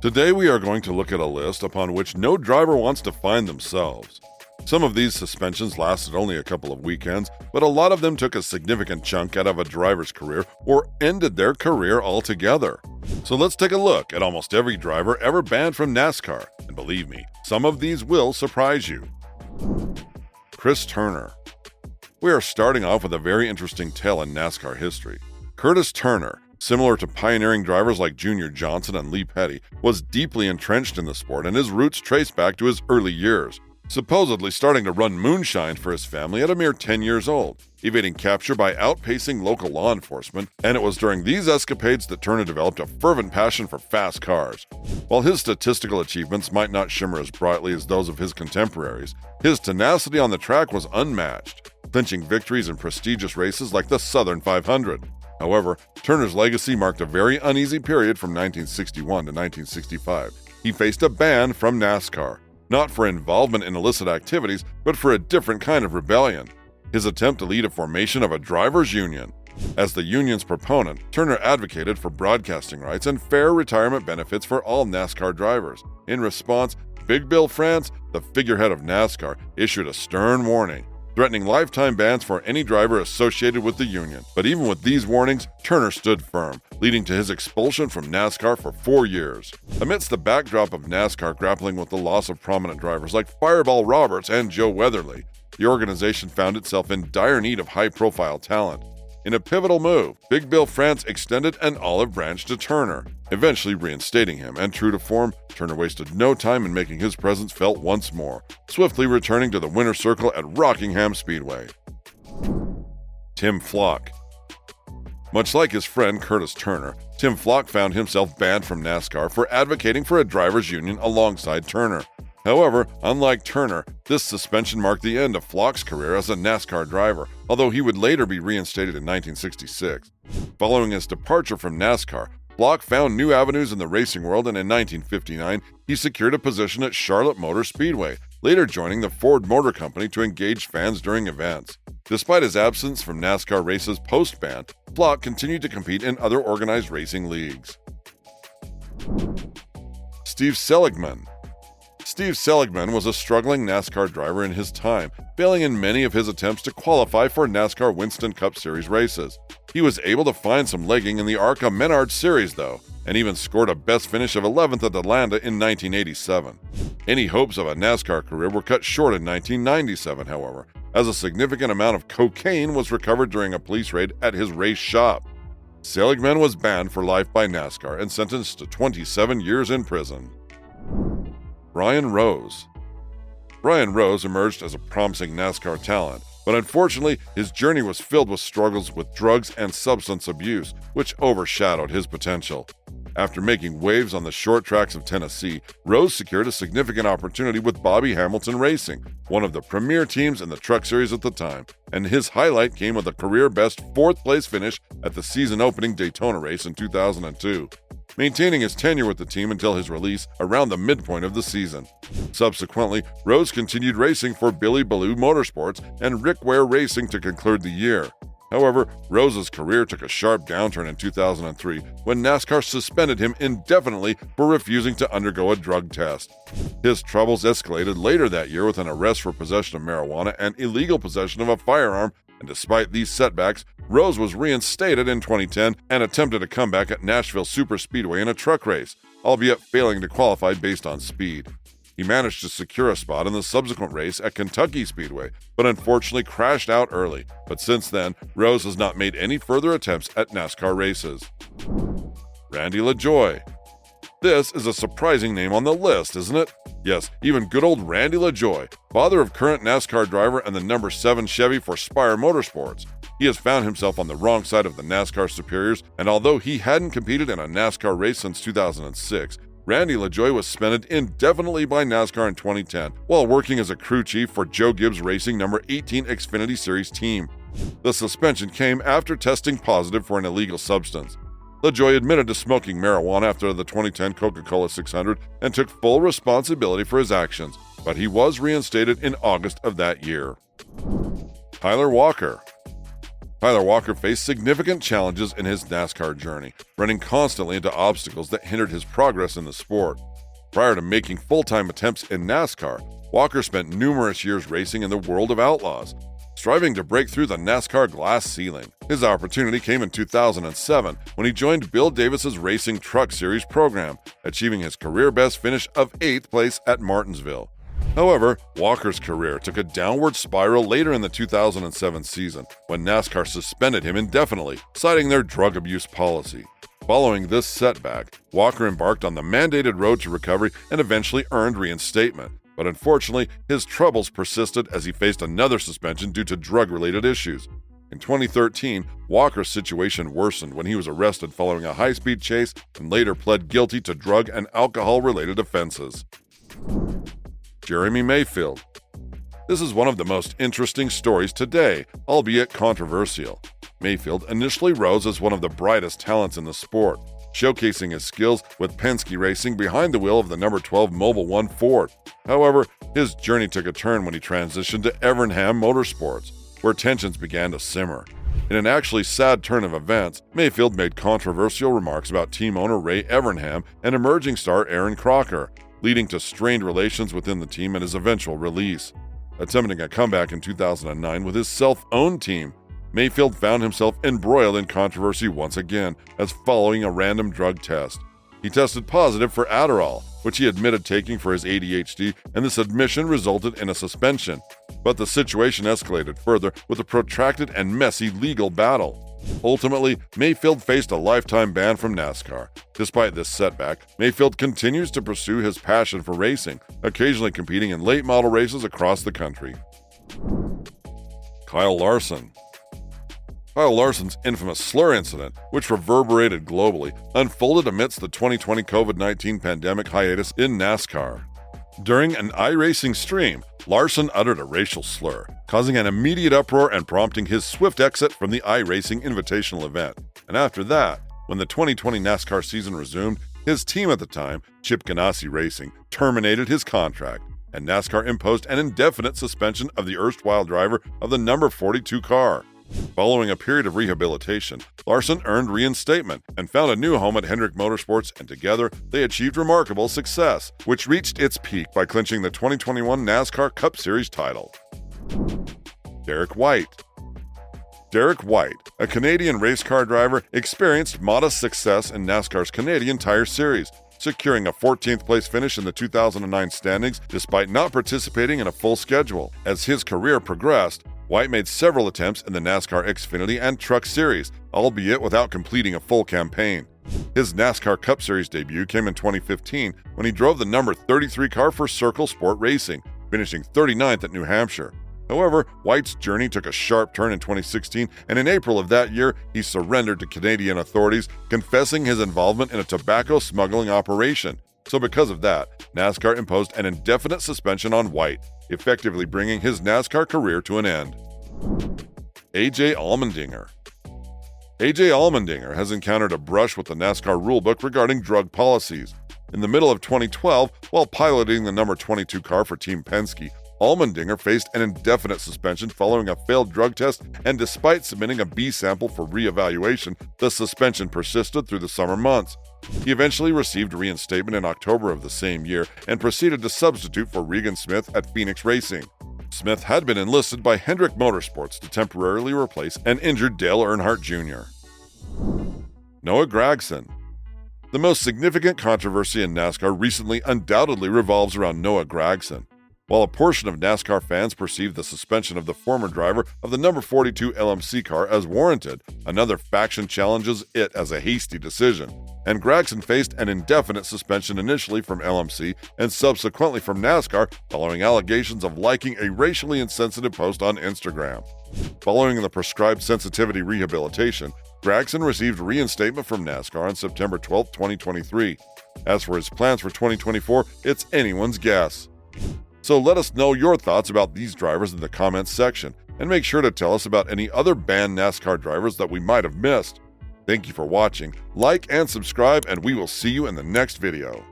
Today we are going to look at a list upon which no driver wants to find themselves. Some of these suspensions lasted only a couple of weekends, but a lot of them took a significant chunk out of a driver's career or ended their career altogether. So let's take a look at almost every driver ever banned from NASCAR, and believe me, some of these will surprise you. Chris Turner. We are starting off with a very interesting tale in NASCAR history. Curtis Turner, similar to pioneering drivers like Junior Johnson and Lee Petty, was deeply entrenched in the sport, and his roots trace back to his early years, supposedly starting to run moonshine for his family at a mere 10 years old, evading capture by outpacing local law enforcement, and it was during these escapades that Turner developed a fervent passion for fast cars. While his statistical achievements might not shimmer as brightly as those of his contemporaries, his tenacity on the track was unmatched, clinching victories in prestigious races like the Southern 500. However, Turner's legacy marked a very uneasy period from 1961 to 1965. He faced a ban from NASCAR, not for involvement in illicit activities, but for a different kind of rebellion: his attempt to lead a formation of a drivers' union. As the union's proponent, Turner advocated for broadcasting rights and fair retirement benefits for all NASCAR drivers. In response, Big Bill France, the figurehead of NASCAR, issued a stern warning, threatening lifetime bans for any driver associated with the union. But even with these warnings, Turner stood firm, leading to his expulsion from NASCAR for 4 years. Amidst the backdrop of NASCAR grappling with the loss of prominent drivers like Fireball Roberts and Joe Weatherly, the organization found itself in dire need of high-profile talent. In a pivotal move, Big Bill France extended an olive branch to Turner, eventually reinstating him, and true to form, Turner wasted no time in making his presence felt once more, swiftly returning to the winner's circle at Rockingham Speedway. Tim Flock. Much like his friend Curtis Turner, Tim Flock found himself banned from NASCAR for advocating for a drivers' union alongside Turner. However, unlike Turner, this suspension marked the end of Flock's career as a NASCAR driver, although he would later be reinstated in 1966. Following his departure from NASCAR, Flock found new avenues in the racing world, and in 1959, he secured a position at Charlotte Motor Speedway, later joining the Ford Motor Company to engage fans during events. Despite his absence from NASCAR races post-ban, Flock continued to compete in other organized racing leagues. Steve Seligman. Steve Seligman was a struggling NASCAR driver in his time, failing in many of his attempts to qualify for NASCAR Winston Cup Series races. He was able to find some legging in the ARCA Menard Series, though, and even scored a best finish of 11th at Atlanta in 1987. Any hopes of a NASCAR career were cut short in 1997, however, as a significant amount of cocaine was recovered during a police raid at his race shop. Seligman was banned for life by NASCAR and sentenced to 27 years in prison. Brian Rose. Brian Rose emerged as a promising NASCAR talent, but unfortunately, his journey was filled with struggles with drugs and substance abuse, which overshadowed his potential. After making waves on the short tracks of Tennessee, Rose secured a significant opportunity with Bobby Hamilton Racing, one of the premier teams in the Truck Series at the time, and his highlight came with a career-best fourth-place finish at the season-opening Daytona race in 2002. Maintaining his tenure with the team until his release around the midpoint of the season. Subsequently, Rose continued racing for Billy Ballou Motorsports and Rick Ware Racing to conclude the year. However, Rose's career took a sharp downturn in 2003 when NASCAR suspended him indefinitely for refusing to undergo a drug test. His troubles escalated later that year with an arrest for possession of marijuana and illegal possession of a firearm, and despite these setbacks, Rose was reinstated in 2010 and attempted a comeback at Nashville Superspeedway in a truck race, albeit failing to qualify based on speed. He managed to secure a spot in the subsequent race at Kentucky Speedway, but unfortunately crashed out early. But since then, Rose has not made any further attempts at NASCAR races. Randy Lejoy. This is a surprising name on the list, isn't it? Yes, even good old Randy Lejoy, father of current NASCAR driver and the number 7 Chevy for Spire Motorsports. He has found himself on the wrong side of the NASCAR superiors, and although he hadn't competed in a NASCAR race since 2006, Randy Lejoy was suspended indefinitely by NASCAR in 2010 while working as a crew chief for Joe Gibbs Racing number 18 Xfinity Series team. The suspension came after testing positive for an illegal substance. Lejoy admitted to smoking marijuana after the 2010 Coca-Cola 600 and took full responsibility for his actions, but he was reinstated in August of that year. Tyler Walker. Tyler Walker faced significant challenges in his NASCAR journey, running constantly into obstacles that hindered his progress in the sport. Prior to making full-time attempts in NASCAR, Walker spent numerous years racing in the world of outlaws, striving to break through the NASCAR glass ceiling. His opportunity came in 2007 when he joined Bill Davis's Racing Truck Series program, achieving his career-best finish of 8th place at Martinsville. However, Walker's career took a downward spiral later in the 2007 season when NASCAR suspended him indefinitely, citing their drug abuse policy. Following this setback, Walker embarked on the mandated road to recovery and eventually earned reinstatement. But unfortunately, his troubles persisted as he faced another suspension due to drug-related issues. In 2013, Walker's situation worsened when he was arrested following a high-speed chase and later pled guilty to drug and alcohol-related offenses. Jeremy Mayfield. This is one of the most interesting stories today, albeit controversial. Mayfield initially rose as one of the brightest talents in the sport, showcasing his skills with Penske Racing behind the wheel of the number 12 Mobil 1 Ford. However, his journey took a turn when he transitioned to Evernham Motorsports, where tensions began to simmer. In an actually sad turn of events, Mayfield made controversial remarks about team owner Ray Evernham and emerging star Aaron Crocker, leading to strained relations within the team and his eventual release. Attempting a comeback in 2009 with his self-owned team, Mayfield found himself embroiled in controversy once again, as following a random drug test. He tested positive for Adderall, which he admitted taking for his ADHD, and this admission resulted in a suspension. But the situation escalated further with a protracted and messy legal battle. Ultimately, Mayfield faced a lifetime ban from NASCAR. Despite this setback, Mayfield continues to pursue his passion for racing, occasionally competing in late model races across the country. Kyle Larson. Kyle Larson's infamous slur incident, which reverberated globally, unfolded amidst the 2020 COVID-19 pandemic hiatus in NASCAR. During an iRacing stream, Larson uttered a racial slur, causing an immediate uproar and prompting his swift exit from the iRacing Invitational event. And after that, when the 2020 NASCAR season resumed, his team at the time, Chip Ganassi Racing, terminated his contract, and NASCAR imposed an indefinite suspension of the erstwhile driver of the number 42 car. Following a period of rehabilitation, Larson earned reinstatement and found a new home at Hendrick Motorsports, and together they achieved remarkable success, which reached its peak by clinching the 2021 NASCAR Cup Series title. Derek White. Derek White, a Canadian race car driver, experienced modest success in NASCAR's Canadian Tire Series, securing a 14th place finish in the 2009 standings despite not participating in a full schedule. As his career progressed, White made several attempts in the NASCAR Xfinity and Truck Series, albeit without completing a full campaign. His NASCAR Cup Series debut came in 2015 when he drove the number 33 car for Circle Sport Racing, finishing 39th at New Hampshire. However, White's journey took a sharp turn in 2016, and in April of that year, he surrendered to Canadian authorities, confessing his involvement in a tobacco smuggling operation. So because of that, NASCAR imposed an indefinite suspension on White, effectively bringing his NASCAR career to an end. A.J. Allmendinger. A.J. Allmendinger has encountered a brush with the NASCAR rulebook regarding drug policies. In the middle of 2012, while piloting the number 22 car for Team Penske, Allmendinger faced an indefinite suspension following a failed drug test, and despite submitting a B sample for re-evaluation, the suspension persisted through the summer months. He eventually received reinstatement in October of the same year and proceeded to substitute for Regan Smith at Phoenix Racing. Smith had been enlisted by Hendrick Motorsports to temporarily replace an injured Dale Earnhardt Jr. Noah Gragson. The most significant controversy in NASCAR recently undoubtedly revolves around Noah Gragson. While a portion of NASCAR fans perceived the suspension of the former driver of the number 42 LMC car as warranted, another faction challenges it as a hasty decision, and Gragson faced an indefinite suspension initially from LMC and subsequently from NASCAR following allegations of liking a racially insensitive post on Instagram. Following the prescribed sensitivity rehabilitation, Gragson received reinstatement from NASCAR on September 12, 2023. As for his plans for 2024, it's anyone's guess. So let us know your thoughts about these drivers in the comments section, and make sure to tell us about any other banned NASCAR drivers that we might have missed. Thank you for watching, like and subscribe, and we will see you in the next video.